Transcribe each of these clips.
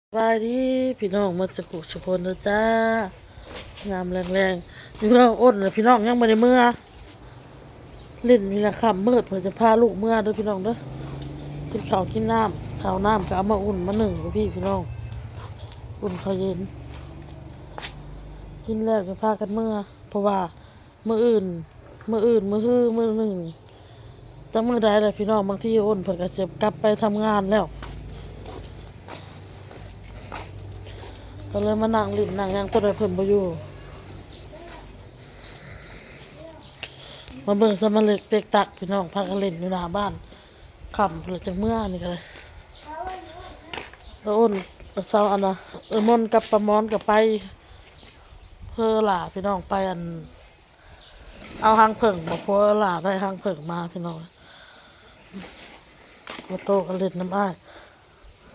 สบายดีพี่น้องมาสกุสุพลนะจ้างามแรงๆนี่เมื่ออ้นนะพี่น้องยังไม่ได้เมื่อเล่นนี่แหละค่ำมืดเพื่อจะพาลูกเมื่อเด้อพี่น้องเด้อกินข้าวกินน้ำข้าวน้ำก็เอามาอุ่นมาหนึ่งพี่น้องอุ่นข้าวเย็นกินแล้วจะพากันเมื่อเพราะว่ามื้อหนึ่งจังมื้อใดเลยพี่น้องบางทีอ้นเพิ่นก็สิกลับไปทำงานแล้วก็เลยมานั่งลิ้นนั่งยังคนใดเพิ่นบ่อยู่มาเบิ่งสมาเล็กเต็กตักพี่น้องพากันเล่นอยู่หน้าบ้านค่ำเพิ่นจังเมื่อนี่ก็เลยแล้วอ้นเช้าอันน่ะมนต์กับประมอนก็ไปเพื่อหล่าพี่น้องไปอันเอาหางเผิ่งบ่พอหล่าได้หางเผิ่งมาพี่น้องมาโตกันเล่นน้ำอ้าย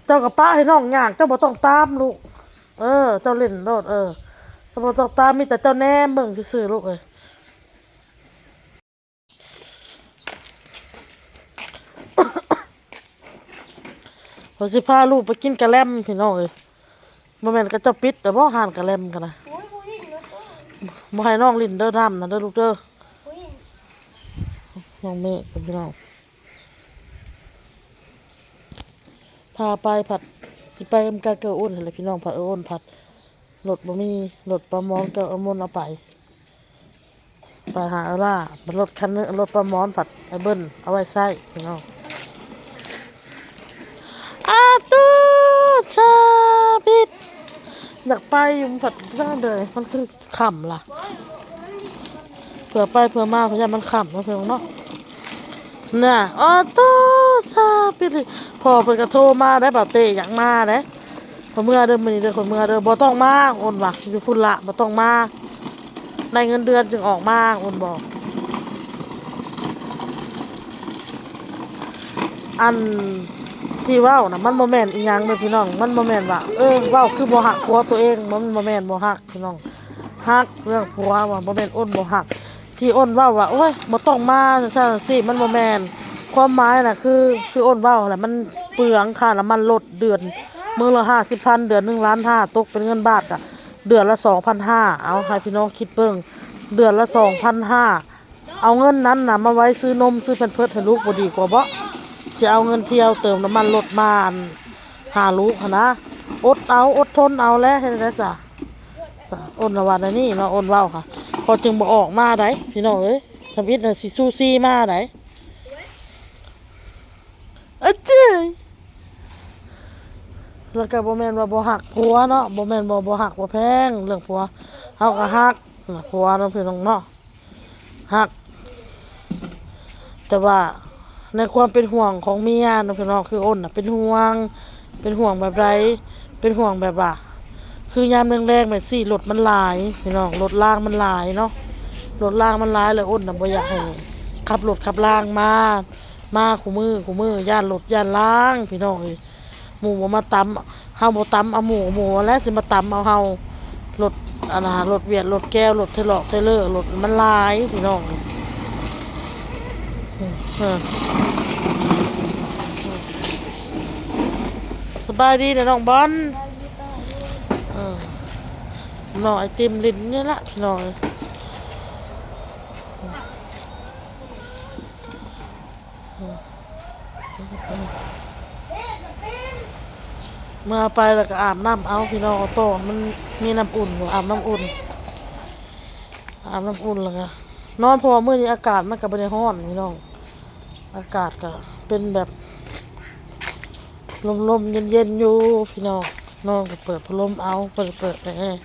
เจ้ากับป้าให้น้องย่างเจ้าบ่ต้องตามลูกเจ้าเล่นโลดเจ้าบ่ต้องตามมีแต่เจ้าแนมเบิ่งซื่อๆลูกเอ้ยเขาสิพาลูกไปกินกะแลมพี่น้องเอ้ยบ่แม่นก็เจ้าปิดแต่บ่หานกะแลมกันนะบ่ให้น้องลิ้นเด้อน้ำนะเด้อลูกเด้อน้องเมฆกับพี่น้องพาไปผัดสิไปกับกะเกออ้นหั่นแหละพี่น้องผัดอ้นผัดรถบ่มีรถประมอนก็เอามนเอาไปหาเอาล่ารถคันนึงรถประมอนผัดไอ้เบิ้ลเอาไว้ใส่พี่น้องอาตูชาบิดอยากไปอยู่ผัดได้เลยมันคือขำล่ะเผื่อไปเผื่อมาเพราะฉะนั้นมันขำนะเพื่อนเนาะน่ะออโต้ชาบิดพอเพิ่นก็โทรมาได้แบบเตะอยากมาเด้พอเมื่อเดิมมื้อนี้เด้อคนเมื่อเด้อบ่ต้องมาโอนว่ะอยู่พุ่นละบ่ต้องมาได้เงินเดือนจึงออกมาโอนบอกอันที่เว้านะมันบ่แม่นอีหยังเด้อพี่น้องมันบ่แม่นว่าเว้าคือบ่ฮักผัวตัวเองมันบ่แม่นบ่ฮักพี่น้องฮักเรื่องผัวว่าบ่แม่นอ้นบ่ฮักที่อ้นเว้าว่าโอ้ยบ่ต้องมาซั่นสิมันบ่แม่นความหมายน่ะคืออ้นเว้าแหละมันเปลืองค่าน้ำมันรถเดือนมื้อละ50,000เดือน1.5 ล้านตกเป็นเงินบาทก็เดือนละ 2,500 เอาให้พี่น้องคิดเบิ่งเดือนละ 2,500เอาเงินนั้นน่ะมาไว้ซื้อนมซื้อแพมเพิร์สให้ลูกบ่ดีกว่าบ่สิเอาเงินเที่ยวเติมน้ำมันรถมาหาลูกหั่นนะอดทนเอาแล้วเฮ็ดได้ซะอ้นว่านี่เนาะอ้นเว้าค่ะพอจึงบ่ออกมาได้พี่น้องเอ้ยทำอิดน่ะสิซูซี่มาได้เจ้ยแล้วก็บ่แม่นว่าบ่ฮักผัวเนาะบ่แม่นบ่ฮักบ่แพงเรื่องผัวเฮาก็ฮักผัวเนาะพี่น้องเนาะฮักแต่ว่าในความเป็นห่วงของเมียเนาะพี่น้องคืออ้นน่ะเป็นห่วงแบบไรเป็นห่วงแบบว่าคือยามแรงๆแบบรถมันหลายพี่น้องรถรางมันหลายเนาะรถรางมันหลายเลยอ้นน่ะบ่อยากให้ขับรถขับรางมาคู่มือย่านรถย่านรางพี่น้องเอ้ยหมู่บ่มาตำเฮาบ่ตำเอาหมู่แล้วสิมาตำเอาเฮารถอันน่ะรถเวียดรถแก้วรถเทเลาะเทเลอร์รถมันหลายพี่น้องสบายดีนะน้องบอลน้องไอติมลิ้นนี่ละพี่น้องมาไปแล้วก็อาบน้ำเอาพี่น้องโตมันมีน้ำอุ่นอาบน้ำอุ่นแล้วก็นอนเพราะว่ามื้อนี้อากาศมันก็บ่ได้ร้อนพี่น้องอากาศก็เป็นแบบลมๆเย็นๆอยู่พี่น้องนอนก็เปิดพัดลมเอาเปิดแอร์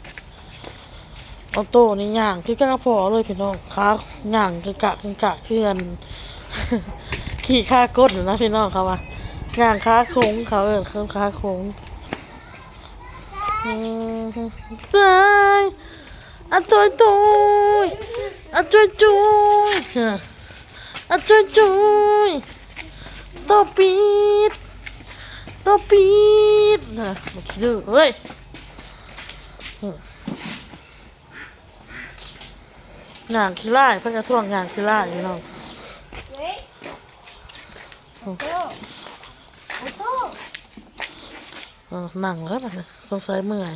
ออโต้นี่ย่างคือกะพอเลยพี่น้องขาย่างกะคืออันขี่ขาก้นนะพี่น้องเขาว่าย่างขาโค้งเขาขาโค้งตายอะจุยอะจุยตบปีดนะมาคิดดูเฮ้ยงานขี้ไล่เพิ่งจะท่วงงานขี้ไล่พี่น้อง นั่งแล้วนะสงสัยเมื่อย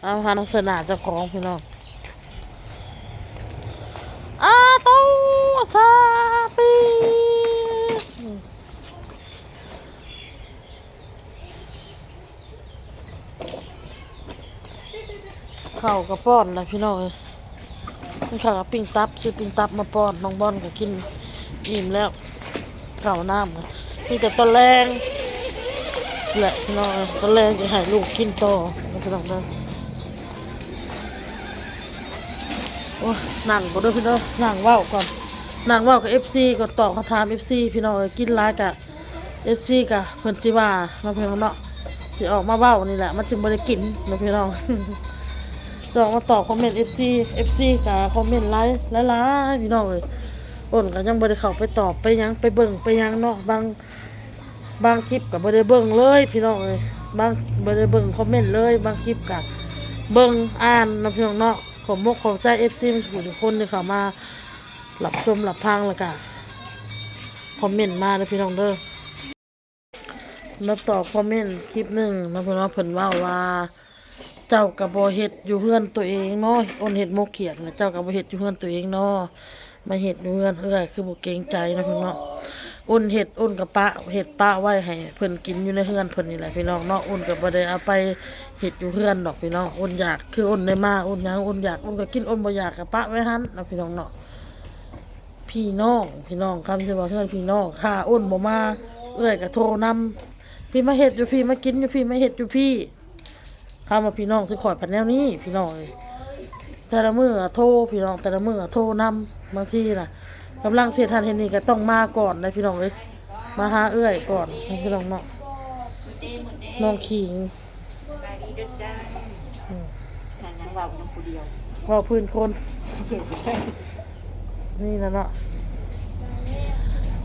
เอาหาลักษณะเจ้าของพี่น้องโตชาปีข้าวกระป้อนนะพี่น้องนี่ข้าวกับปิ้งตับซื้อปิ้งตับมาป้อนน้องบอลก็กินอิ่มแล้วข้าวน้ำมีแต่ตะแรงแหละพี่น้องตะแรงจะให้ลูกกินต่อพี่น้องเด้อโอ้นั่งก็ด้วยพี่น้องนั่งว่าวก่อนนั่งว่าวกับ FC ก่อนตอบคำถาม FC พี่น้องกินร้ายกับ FC กับเพิ่นสิว่าน้องพี่น้องเนาะสิออกมาเว้านี่แหละมันจึงบ่ได้กินน้องพี่น้องลองมาตอบคอมเมนต์ FC กับคอมเมนต์หลายพี่น้องอ้นก็ยังบ่ได้เข้าไปตอบไปยังไปเบิ่งไปยังเนาะบางคลิปก็บ่ได้เบิ่งเลยพี่น้องบางบ่ได้เบิ่งคอมเมนต์เลยบางคลิปก็เบิ่งอ่านน้องพี่น้องเนาะขอบมกขอบใจ FC ทุกคนที่เข้ามารับชมรับฟังแล้วก็คอมเมนต์มาเด้อพี่น้องเด้อมาตอบคอมเมนต์คลิปหนึ่งน้องพี่น้องเพิ่นว่าเจ้าก็บ่เฮ็ดอยู่เฮือนตัวเองเนาะอ้นเฮ็ดมกเขียดแล้วเจ้าก็บ่เฮ็ดอยู่เฮือนตัวเองเนาะมาเฮ็ดอยู่เฮือนคือบ่เกรงใจนะพี่น้องอ้นเฮ็ดอ้นกับปะเฮ็ดปะไว้ให้เพิ่นกินอยู่ในเฮือนเพิ่นนี่แหละพี่น้องเนาะอ้นก็บ่ได้เอาไปเฮ็ดอยู่เฮือนดอกพี่น้องอ้นอยากคืออ้นได้มาอ้นหยังอ้นอยากอ้นก็กินอ้นบ่อยากก็ปะไว้หั่นนะพี่น้องเนาะพี่น้องคำสิว่าเฮือนพี่น้องค่าอ้นบ่มาก็โทรนำพี่มาเฮ็ดอยู่พี่มากินอยู่พี่มาเฮ็ดอยู่พี่ข้ามาพี่น้องสิขอยผัดแนวนี้พี่น้องแต่ละมื้อโทรพี่น้องแต่ละมื้อโทรนำบางทีน่ะกำลังเสียทันเห็นนี่ก็ต้องมาก่อนเลยพี่น้องมาหาก่อนพี่น้องเนาะน้องขิงยังเว้าน้ำผู้เดียวพอพื้นคนนี่นะเนาะ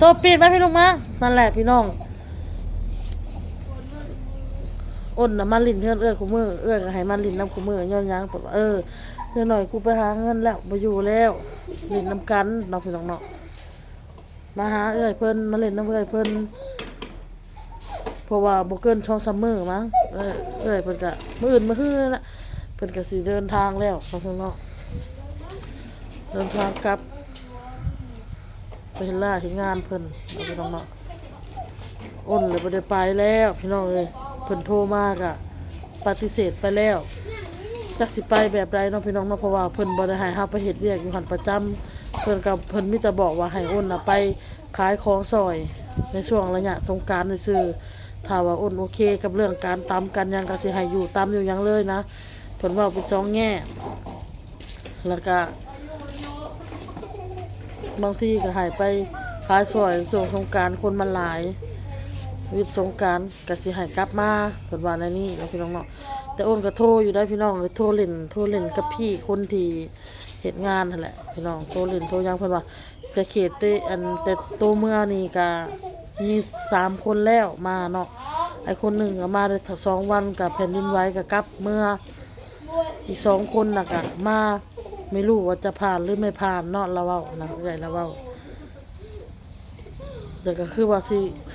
ตัวปิดไหมพี่ลุงมานั่นแหละพี่น้องอ้นน่ะมาลิ้นเฮือนคู่มือก็ให้มาลิ้นน้ำคู่มือย้อนยังบอกว่าเดี๋ยวหน่อยกูไปหาเงินแล้วบ่อยู่แล้วลิ้นน้ำกันน้องพี่น้องเนาะมาหาเพิ่นมาเล่นน้ำเพิ่นเพราะว่าบ่เกิน2-3 มื้อมั้งเพิ่นก็มื้ออื่นมื้อฮื้อนั่นน่ะเพิ่นก็สิเดินทางแล้วน้องพี่น้องเนาะเดินทางกลับไปเฮ็ดที่งานเพิ่นน้องพี่น้องเนาะอ้นเลยบ่ได้ไปแล้วพี่น้องเพิ่นโทรมากะปฏิเสธไปแล้วจักสิไปแบบใดเนาะพี่น้องเนาะเพราะว่าเพิ่นบ่ได้ให้เฮาไปเฮ็ดเวียกอยู่หันประจำเพิ่นมีแต่บอกว่าให้อ้นน่ะไปขายของซอยในช่วงระยะสงกรานต์ซื่อถ้าว่าอ้นโอเคกับเรื่องการตำกันยังก็สิให้อยู่ตำอยู่ยังเลยนะเพิ่นเว้าเป็น2แง่แล้วก็บางทีก็ให้ไปขายซอยช่วงสงกรานต์คนมันหลายวิทย์สงกรานต์ก็สิให้กลับมาเพิ่นว่าในนี้เนาะพี่น้องเนาะแต่อ้นก็โทรอยู่ได้พี่น้องโทรเล่นกับพี่คนที่เฮ็ดงานนั่นแหละพี่น้องโทรเล่นโทรยังเพิ่นว่าแต่เขตแต่โตเมื่อนี่ก็มี3 คนแล้วมาเนาะไอ้คนหนึ่งก็มาได้2 วันกับแผ่นดินไหวก็กลับเมื่ออีก2 คนน่ะก็มาไม่รู้ว่าจะผ่านหรือไม่ผ่านเนาะเราเว้านะเราเว้าแต่ก็คือว่า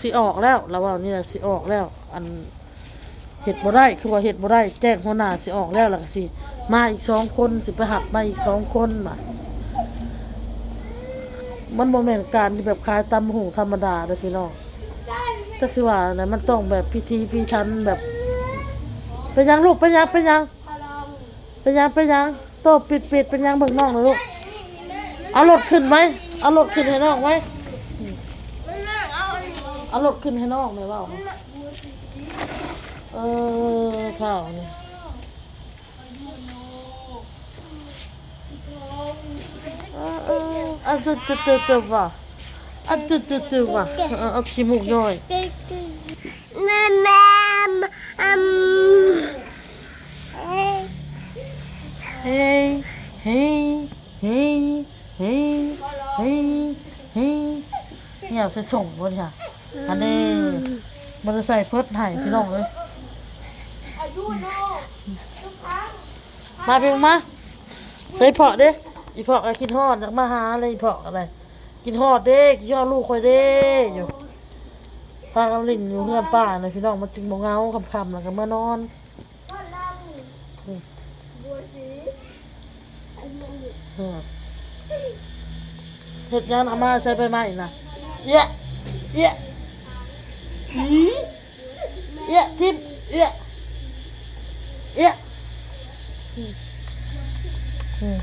สิออกแล้วเราว่านี่แหละสิออกแล้วอันเฮ็ดบ่ได้คือว่าเฮ็ดบ่ได้แจ้งหัวหน้าสิออกแล้วก็สิมาอีก2 คนสิไปหักมาอีก2 คนมามันบ่แม่นการที่แบบขายตำหุงธรรมดาเด้อพี่น้องจักสิว่านะมันต้องแบบพิธีพิธันแบบเป็นหยังลูกเป็นหยังโตปิดเป็นหยังเบิ่งน้องเลยลูกเอารถขึ้นไว้เอารถขึ้นให้น้องไว้เอารถขึ้นให้น้องเลยว่าข้าวนี่ตึ๊ว่ะตึ๊ว่ะเอาขี้มูกหน่อยเฮ้เนี่ยใส่ส่งบ่ค่ะอันนี้มันจะใส่เพิดให้พี่น้องเลยมาเพียงมาใส่เพาะดิ อีพอกก็คิดฮอดอยากมาหาอะไรอีพอกอะไรกินฮอดเด้กินฮอดลูกข่อยเด้อยู่พากันเล่นอยู่เฮือนป้าน่ะพี่น้องมันจึงบ่เหงาค่ำๆแล้วก็มานอนเออเฮ็ดงานเอามาใส่ไปใหม่น่ะเอี้ยเอี้ยหือเอี้ยทิพย์เอี้ยเอี้ยอืม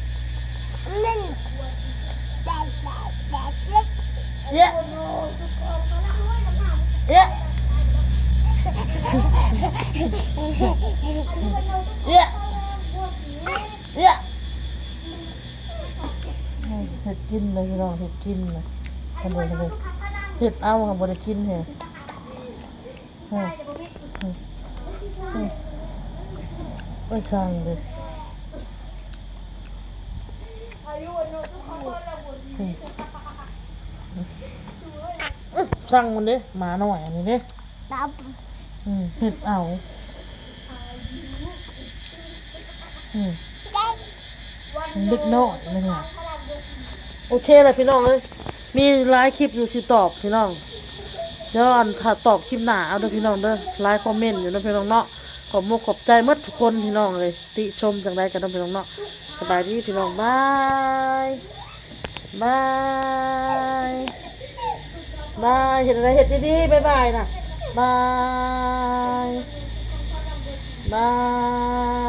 เอี้ยเอี้ยเอี้ยเอี้ยเห็ดกินเลยพี่น้องเห็ดกินเลยทำเลยเห็ดเอาค่ะบ่ได้กินเหรอไม่สั่งเลยสั่งมันดิหมาหน่อยอันนี้ดิเห็ดเอาเด็กน้อยนะเนี่ยโอเคเลยพี่น้องเลยมีไลฟ์คลิปอยู่สิตอบพี่น้องเดี๋ยวอันถ้าตอบคลิปหน้าเอาเด้อพี่น้องเด้อไลฟ์คอมเมนต์อยู่นะพี่น้องเนาะขอบมุกขอบใจหมดทุกคนพี่น้องเลยติชมจังไดกันเนาะพี่น้องเนาะสบายดีพี่น้องบายบายบายเห็นอะไรเห็ดดีๆบ๊ายบายนะบายบาย